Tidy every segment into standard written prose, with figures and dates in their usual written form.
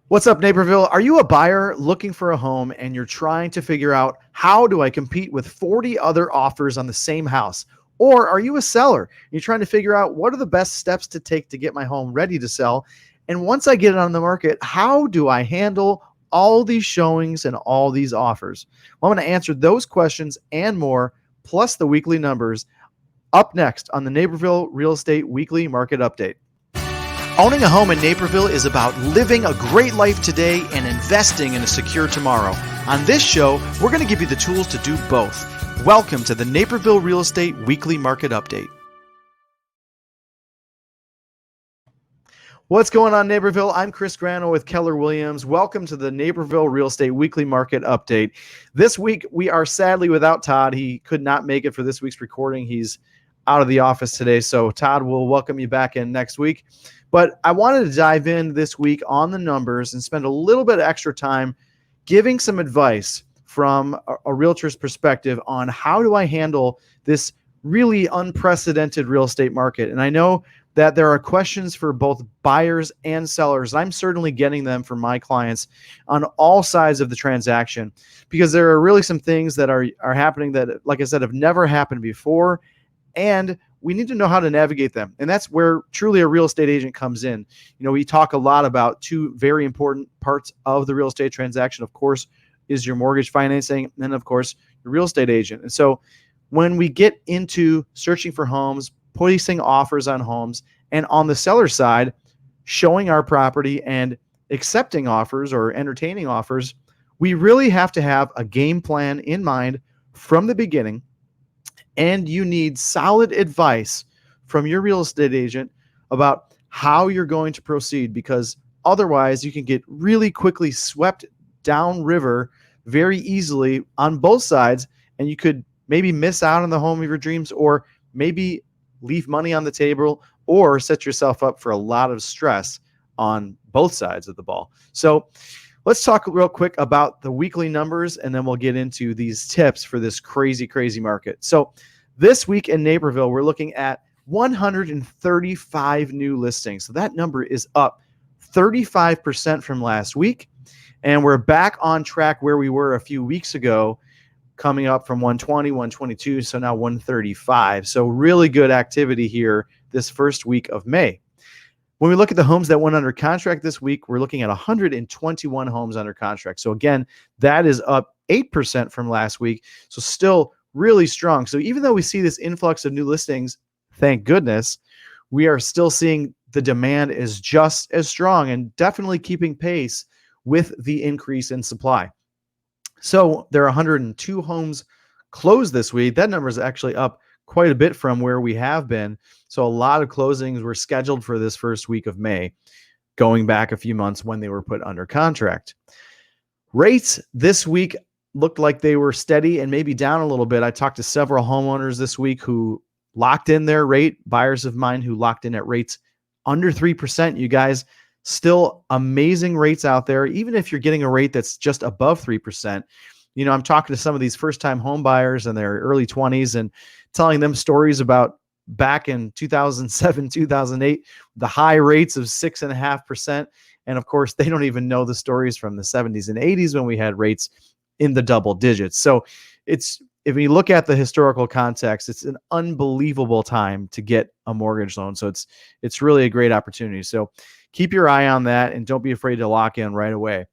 What's up, Naperville? Are you a buyer looking for a home and you're trying to figure out how do I compete with 40 other offers on the same house? Or are you a seller? You're trying to figure out what are the best steps to take to get my home ready to sell? And once I get it on the market, how do I handle all these showings and all these offers? Well, I'm going to answer those questions and more, plus the weekly numbers, up next on the Naperville Real Estate Weekly Market Update. Owning a home in Naperville is about living a great life today and investing in a secure tomorrow. On this show, we're going to give you the tools to do both. Welcome to the Naperville Real Estate Weekly Market Update. What's going on, Naperville? I'm Chris Grano with Keller Williams. Welcome to the Naperville Real Estate Weekly Market Update. This week, we are sadly without Todd. He could not make it for this week's recording. He's out of the office today, so Todd will welcome you back in next week. But I wanted to dive in this week on the numbers and spend a little bit of extra time giving some advice from a realtor's perspective on how do I handle this really unprecedented real estate market. And I know that there are questions for both buyers and sellers. I'm certainly getting them from my clients on all sides of the transaction because there are really some things that are happening that, like I said, have never happened before. And we need to know how to navigate them. And that's where truly a real estate agent comes in. You know, we talk a lot about two very important parts of the real estate transaction. Of course, is your mortgage financing, and then of course, your real estate agent. And so when we get into searching for homes, placing offers on homes, and on the seller side, showing our property and accepting offers or entertaining offers, we really have to have a game plan in mind from the beginning. And you need solid advice from your real estate agent about how you're going to proceed, because otherwise you can get really quickly swept downriver very easily on both sides, and you could maybe miss out on the home of your dreams, or maybe leave money on the table, or set yourself up for a lot of stress on both sides of the ball. So let's talk real quick about the weekly numbers, and then we'll get into these tips for this crazy, crazy market. So this week in Naperville, we're looking at 135 new listings. So that number is up 35% from last week. And we're back on track where we were a few weeks ago, coming up from 120, 122, so now 135. So really good activity here this first week of May. When we look at the homes that went under contract this week, we're looking at 121 homes under contract. So again, that is up 8% from last week. So still really strong. So even though we see this influx of new listings, thank goodness, we are still seeing the demand is just as strong and definitely keeping pace with the increase in supply. So there are 102 homes closed this week. That number is actually up quite a bit from where we have been. So a lot of closings were scheduled for this first week of May, going back a few months when they were put under contract. Rates this week looked like they were steady and maybe down a little bit. I talked to several homeowners this week who locked in their rate, buyers of mine who locked in at rates under 3%. You guys, still amazing rates out there, even if you're getting a rate that's just above 3%. You know, I'm talking to some of these first-time home buyers in their early 20s and telling them stories about back in 2007, 2008, the high rates of 6.5%. And of course, they don't even know the stories from the 70s and 80s when we had rates in the double digits. So it's, if you look at the historical context, it's an unbelievable time to get a mortgage loan. So it's really a great opportunity. So keep your eye on that and don't be afraid to lock in right away.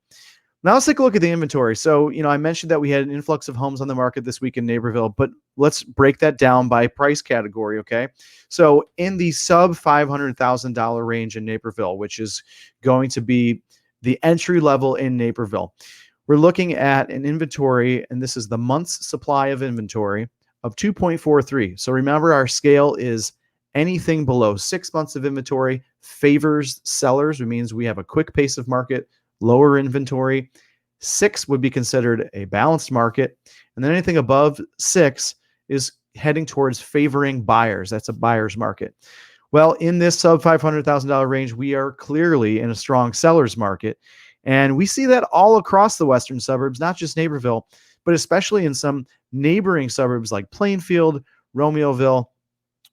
Now let's take a look at the inventory. So, you know, I mentioned that we had an influx of homes on the market this week in Naperville, but let's break that down by price category, okay? So in the sub $500,000 range in Naperville, which is going to be the entry level in Naperville, we're looking at an inventory, and this is the month's supply of inventory, of 2.43. So remember, our scale is anything below 6 months of inventory favors sellers, which means we have a quick pace of market, lower inventory. 6 would be considered a balanced market. And then anything above 6 is heading towards favoring buyers. That's a buyer's market. Well, in this sub $500,000 range, we are clearly in a strong seller's market. And we see that all across the western suburbs, not just Naperville, but especially in some neighboring suburbs like Plainfield, Romeoville,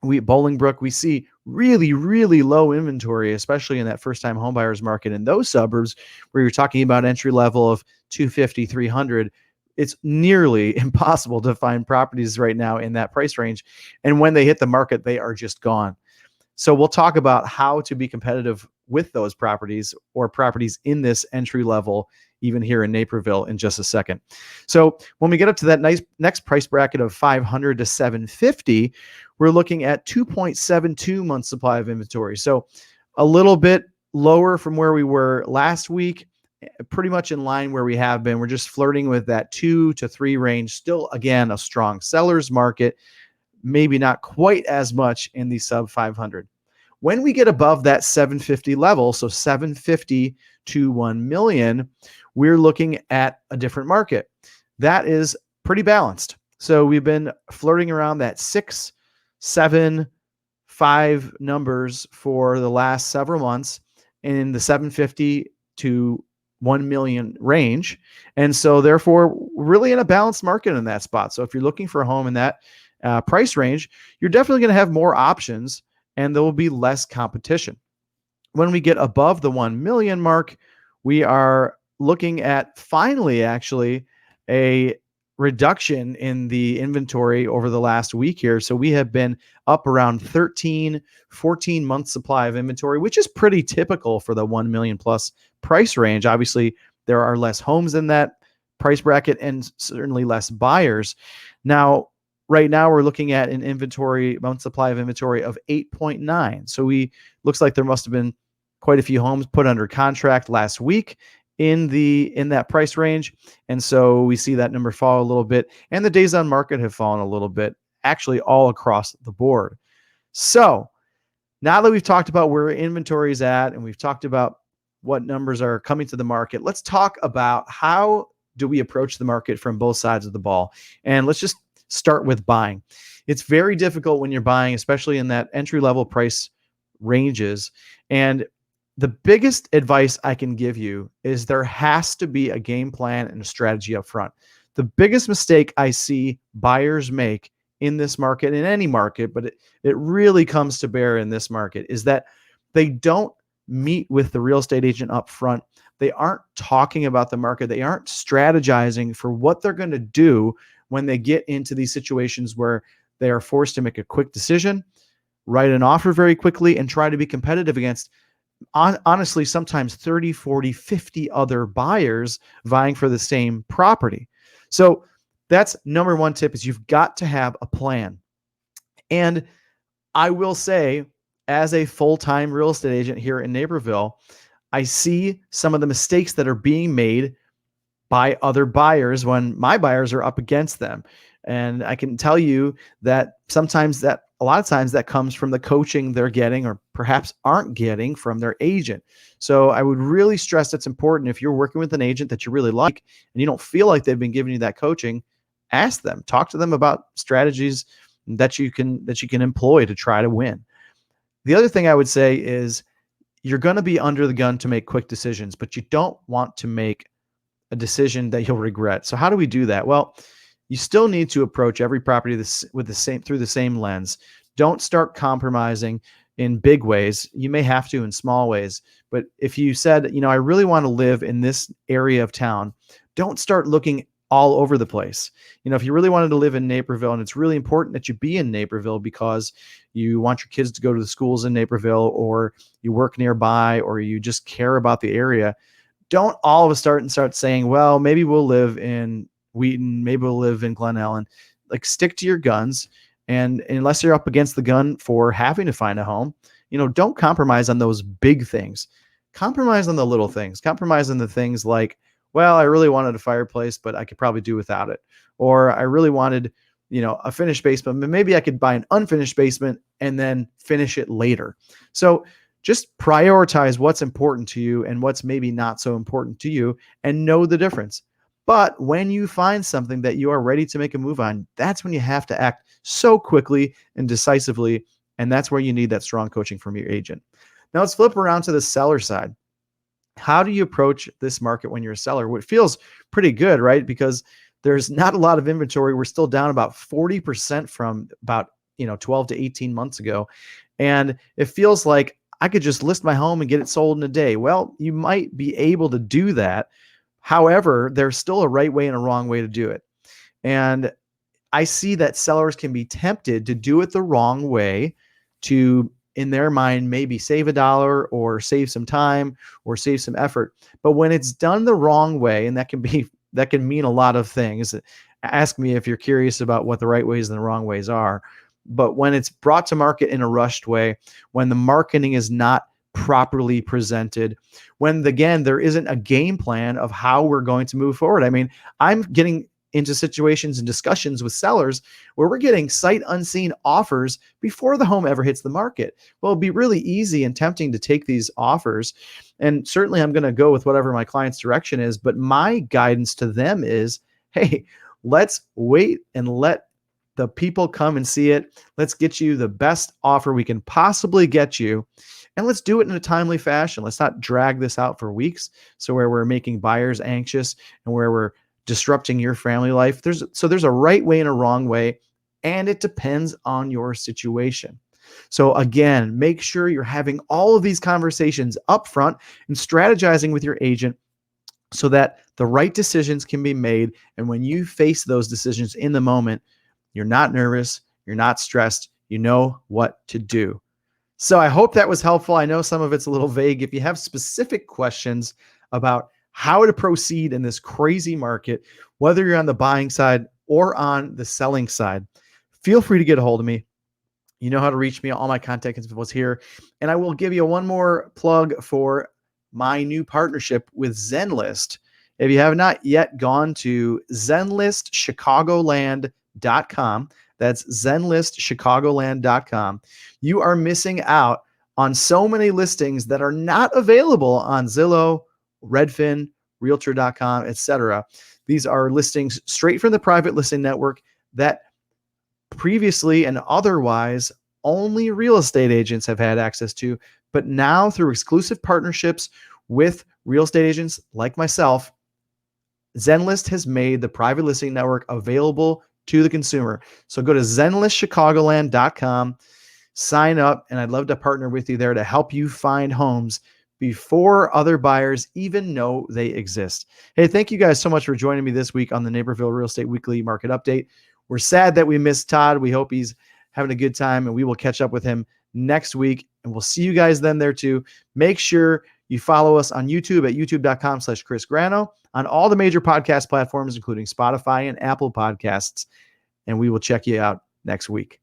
Bolingbrook. We see really, really low inventory, especially in that first-time homebuyers market in those suburbs where you're talking about entry level of 250, 300. It's nearly impossible to find properties right now in that price range. And when they hit the market, they are just gone. So we'll talk about how to be competitive with those properties or properties in this entry level, even here in Naperville, in just a second. So when we get up to that next price bracket of 500 to 750, we're looking at 2.72 months supply of inventory. So a little bit lower from where we were last week, pretty much in line where we have been. We're just flirting with that 2 to 3 range. Still, again, a strong seller's market, maybe not quite as much in the sub 500. When we get above that 750 level, so 750 to 1 million, we're looking at a different market. That is pretty balanced. So we've been flirting around that 6, 7, 5 numbers for the last several months in the 750 to 1 million range. And so therefore, really in a balanced market in that spot. So if you're looking for a home in that price range, you're definitely going to have more options and there will be less competition. When we get above the 1 million mark, we are looking at finally actually a reduction in the inventory over the last week here. So we have been up around 13, 14 months supply of inventory, which is pretty typical for the 1 million plus price range. Obviously, there are less homes in that price bracket and certainly less buyers. Now, right now we're looking at an inventory month supply of inventory of 8.9. So looks like there must have been quite a few homes put under contract last week in that price range. And so we see that number fall a little bit, and the days on market have fallen a little bit, actually all across the board. So now that we've talked about where inventory is at and we've talked about what numbers are coming to the market, let's talk about how do we approach the market from both sides of the ball. And let's just start with buying. It's very difficult when you're buying, especially in that entry level price ranges. And the biggest advice I can give you is there has to be a game plan and a strategy up front. The biggest mistake I see buyers make in this market, in any market, but it really comes to bear in this market, is that they don't meet with the real estate agent up front. They aren't talking about the market. They aren't strategizing for what they're going to do when they get into these situations where they are forced to make a quick decision, write an offer very quickly, and try to be competitive against, honestly, sometimes 30, 40, 50 other buyers vying for the same property. So that's number one tip, is you've got to have a plan. And I will say, as a full-time real estate agent here in Naperville, I see some of the mistakes that are being made by other buyers when my buyers are up against them. And I can tell you that a lot of times that comes from the coaching they're getting or perhaps aren't getting from their agent. So I would really stress it's important, if you're working with an agent that you really like and you don't feel like they've been giving you that coaching, ask them, talk to them about strategies that you can employ to try to win. The other thing I would say is you're going to be under the gun to make quick decisions, but you don't want to make a decision that you'll regret. So how do we do that? Well, you still need to approach every property through the same lens. Don't start compromising in big ways. You may have to in small ways, but if you said, I really want to live in this area of town, don't start looking all over the place. If you really wanted to live in Naperville, and it's really important that you be in Naperville because you want your kids to go to the schools in Naperville, or you work nearby, or you just care about the area, don't all of a sudden start saying, well, maybe we'll live in Wheaton, maybe we'll live in Glen Ellen. Like, stick to your guns. And unless you're up against the gun for having to find a home, don't compromise on those big things. Compromise on the little things. Compromise on the things like, well, I really wanted a fireplace, but I could probably do without it. Or I really wanted, a finished basement, but maybe I could buy an unfinished basement and then finish it later. So just prioritize what's important to you and what's maybe not so important to you, and know the difference. But when you find something that you are ready to make a move on, that's when you have to act so quickly and decisively. And that's where you need that strong coaching from your agent. Now let's flip around to the seller side. How do you approach this market when you're a seller? Well, it feels pretty good, right? Because there's not a lot of inventory. We're still down about 40% from about 12 to 18 months ago. And it feels like I could just list my home and get it sold in a day. Well, you might be able to do that. However, there's still a right way and a wrong way to do it. And I see that sellers can be tempted to do it the wrong way to, in their mind, maybe save a dollar or save some time or save some effort. But when it's done the wrong way, and that can mean a lot of things. Ask me if you're curious about what the right ways and the wrong ways are. But when it's brought to market in a rushed way, when the marketing is not properly presented, when again, there isn't a game plan of how we're going to move forward. I mean, I'm getting into situations and discussions with sellers where we're getting sight unseen offers before the home ever hits the market. Well, it'd be really easy and tempting to take these offers. And certainly I'm going to go with whatever my client's direction is. But my guidance to them is, hey, let's wait and let the people come and see it. Let's get you the best offer we can possibly get you. And let's do it in a timely fashion. Let's not drag this out for weeks. So where we're making buyers anxious and where we're disrupting your family life. There's a right way and a wrong way, and it depends on your situation. So again, make sure you're having all of these conversations up front and strategizing with your agent so that the right decisions can be made. And when you face those decisions in the moment, you're not nervous, you're not stressed, you know what to do. So I hope that was helpful. I know some of it's a little vague. If you have specific questions about how to proceed in this crazy market, whether you're on the buying side or on the selling side, feel free to get a hold of me. You know how to reach me. All my contact info is here. And I will give you one more plug for my new partnership with Zenlist. If you have not yet gone to zenlistchicagoland.com, that's zenlistchicagoland.com, you are missing out on so many listings that are not available on Zillow, Redfin, Realtor.com, etc. These are listings straight from the private listing network that previously and otherwise only real estate agents have had access to. But now through exclusive partnerships with real estate agents like myself, Zenlist has made the private listing network available to the consumer. So go to zenlistchicagoland.com, sign up, and I'd love to partner with you there to help you find homes before other buyers even know they exist. Hey, thank you guys so much for joining me this week on the Naperville Real Estate Weekly Market Update. We're sad that we missed Todd. We hope he's having a good time, and we will catch up with him next week. And we'll see you guys then there too. Make sure you follow us on YouTube at youtube.com/Chris Grano, on all the major podcast platforms, including Spotify and Apple Podcasts. And we will check you out next week.